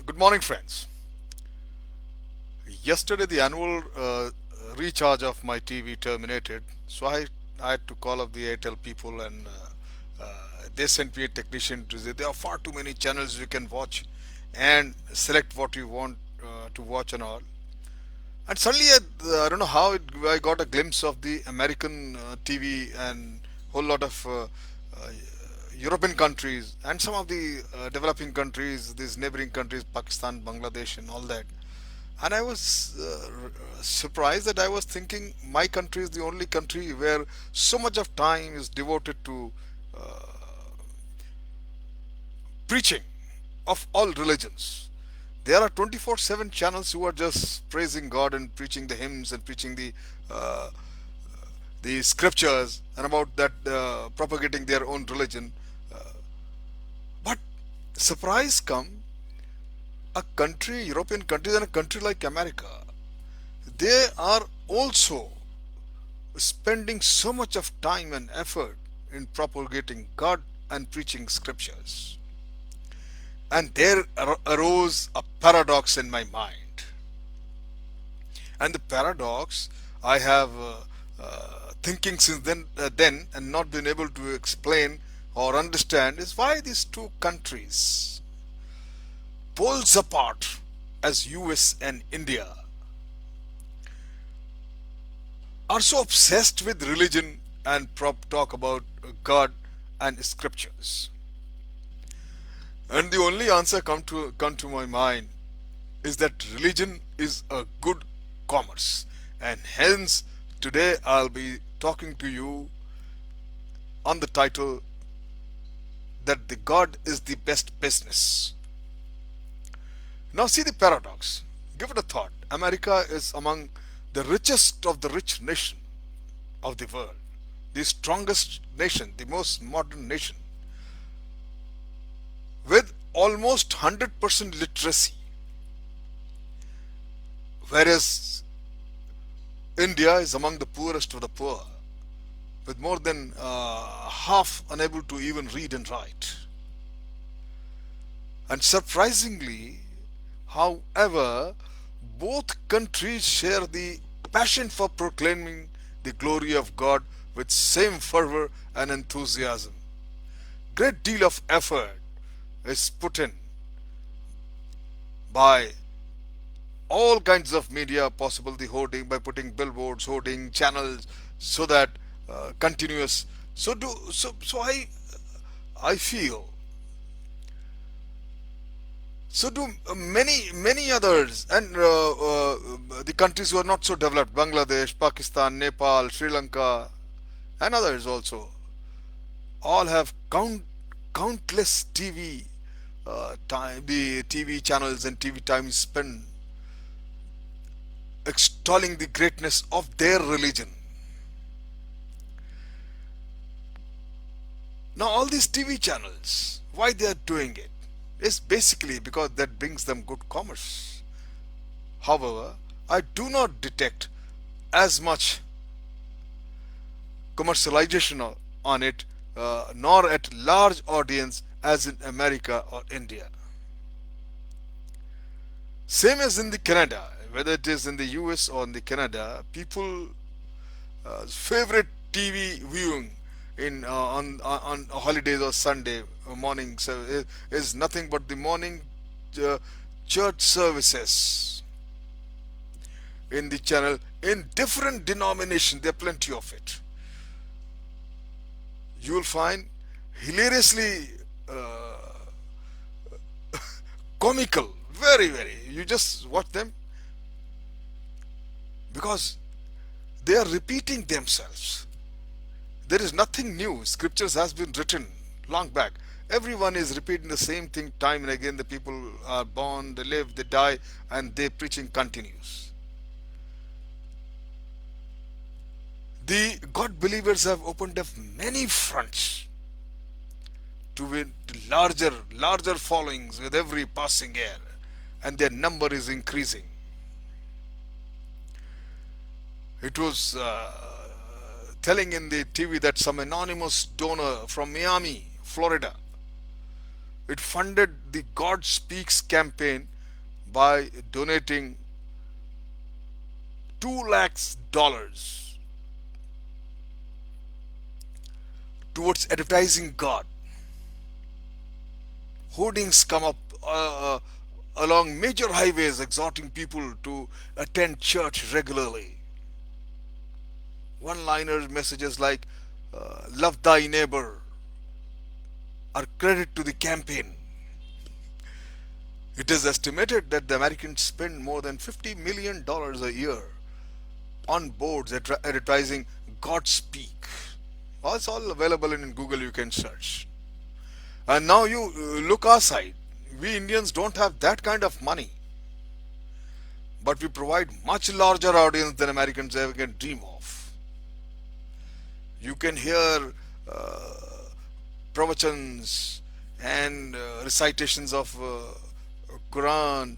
Good morning, friends. Yesterday, the annual recharge of my TV terminated, so I had to call up the Airtel people, and they sent me a technician to say there are far too many channels you can watch, and select what you want to watch and all. And suddenly, I don't know how I got a glimpse of the American TV and whole lot of European countries and some of the developing countries, these neighboring countries, Pakistan, Bangladesh, and all that. And I was surprised that I was thinking my country is the only country where so much of time is devoted to preaching of all religions. There are 24/7 channels who are just praising God and preaching the hymns and preaching uh, the scriptures and about that propagating their own religion. But surprise come, a country, European countries and a country like America, they are also spending so much of time and effort in propagating God and preaching scriptures. And there arose a paradox in my mind. And the paradox I have thinking since then and not been able to explain or understand is why these two countries, poles apart as US and India, are so obsessed with religion and talk about God and scriptures. And the only answer come to my mind is that religion is a good commerce, and hence today I'll be talking to you on the title that the God is the best business. Now see the paradox. Give it a thought. America is among the richest of the rich nation of the world, the strongest nation, the most modern nation, with almost 100% literacy, whereas India is among the poorest of the poor, with more than half unable to even read and write. And surprisingly, however, both countries share the passion for proclaiming the glory of God with same fervor and enthusiasm. Great deal of effort is put in by all kinds of media possible, the hoarding, by putting billboards, hoarding channels, so that continuous so I feel, so do many others, and the countries who are not so developed, Bangladesh, Pakistan, Nepal, Sri Lanka, and others also, all have countless TV time, the TV channels and TV time spent extolling the greatness of their religion. Now all these TV channels, why they are doing it is basically because that brings them good commerce. However, I do not detect as much commercialization on it, nor at large audience as in America or India. Same as in the Canada, whether it is in the US or in the Canada, people favorite TV viewing in on holidays or Sunday morning is nothing but the morning uh, church services in the channel in different denomination. There are plenty of it. You will find hilariously comical, very. You just watch them because they are repeating themselves. There is nothing new. Scriptures has been written long back. Everyone is repeating the same thing time and again. The people are born, they live, they die, and their preaching continues. The God believers have opened up many fronts to win larger followings with every passing year, and their number is increasing. It was telling in the TV that some anonymous donor from Miami, Florida, It funded the God Speaks campaign by donating 2 lakhs dollars towards advertising God. Hoardings come up along major highways exhorting people to attend church regularly. One liner messages like love thy neighbor are credit to the campaign. It is estimated that the Americans spend more than $50 million a year on boards advertising God Speak. Well, it's all available in Google, you can search. And now you look our side. We Indians don't have that kind of money, but we provide much larger audience than Americans ever can dream of. You can hear pravachans and recitations of Quran.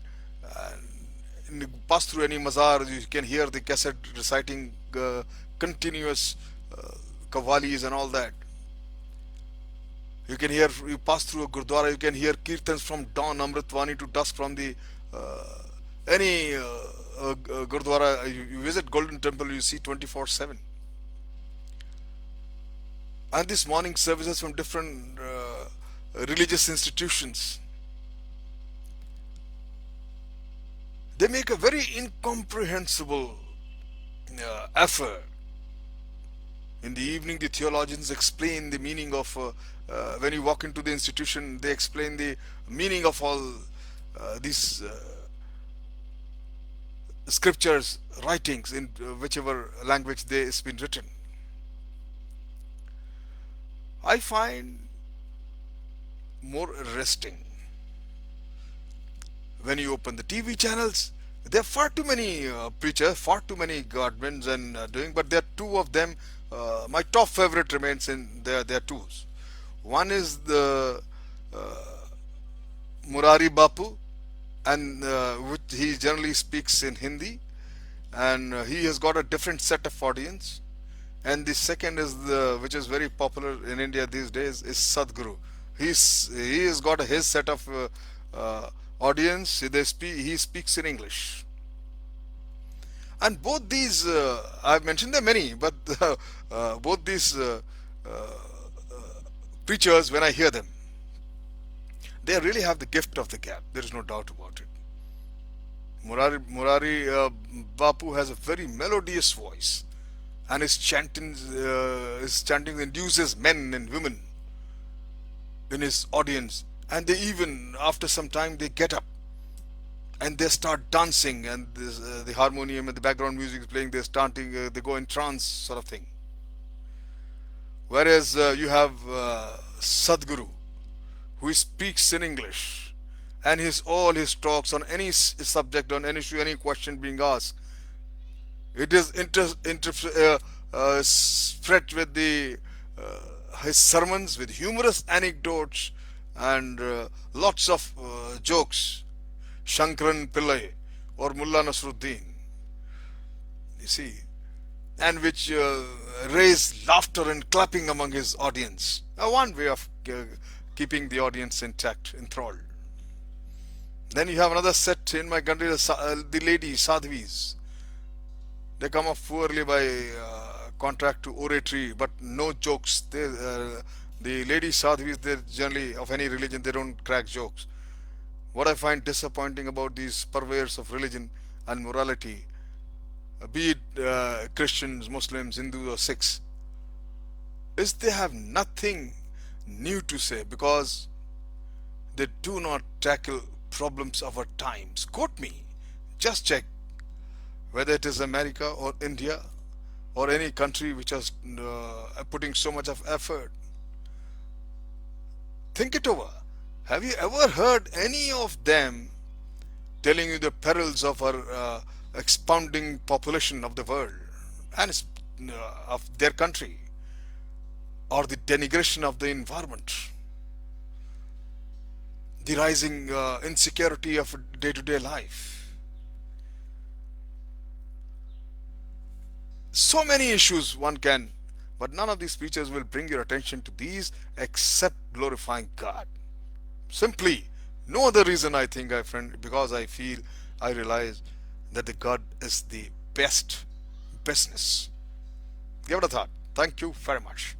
And pass through any mazar, you can hear the cassette reciting continuous kavalis and all that. You can hear, you pass through a gurdwara, you can hear kirtans from dawn Amritvani to dusk from the any gurdwara. You visit Golden Temple, you see 24/7. And this morning services from different religious institutions. They make a very incomprehensible effort. In the evening, the theologians explain the meaning of, when you walk into the institution, they explain the meaning of all these scriptures, writings in whichever language they has been written. I find more arresting when you open the TV channels. There are far too many preachers, far too many godmen and doing, but there are two of them. My top favorite remains in there are two. One is the Murari Bapu, and which he generally speaks in Hindi, and he has got a different set of audience. And the second is the, which is very popular in India these days, is Sadhguru. He has got his set of audience. He speaks in English. And both these, I've mentioned there many, but both these preachers, when I hear them, they really have the gift of the gab. There is no doubt about it. Murari Bapu has a very melodious voice, and his chanting induces men and women in his audience, and they even after some time they get up and they start dancing, and the harmonium and the background music is playing, they're starting, they go in trance sort of thing. Whereas you have Sadhguru, who speaks in English, and all his talks on any subject, on any issue, any question being asked, it is spread with his sermons with humorous anecdotes and lots of jokes. Shankaran Pillai or Mullah Nasruddin, you see, and which raise laughter and clapping among his audience. One way of keeping the audience intact, enthralled. Then you have another set in my country, the lady Sadhvis. They come off poorly by contract to oratory, but no jokes. The lady Sadhvis, they're generally of any religion, they don't crack jokes. What I find disappointing about these purveyors of religion and morality, be it Christians, Muslims, Hindus, or Sikhs, is they have nothing new to say because they do not tackle problems of our times. Quote me, just check whether it is America or India or any country which is putting so much of effort. Think it over. Have you ever heard any of them telling you the perils of our expounding population of the world and of their country, or the denigration of the environment, the rising insecurity of day-to-day life? So many issues one can, but none of these speeches will bring your attention to these except glorifying God. Simply, no other reason, I think, my friend, because I feel, I realize that the God is the best business. Give it a thought. Thank you very much.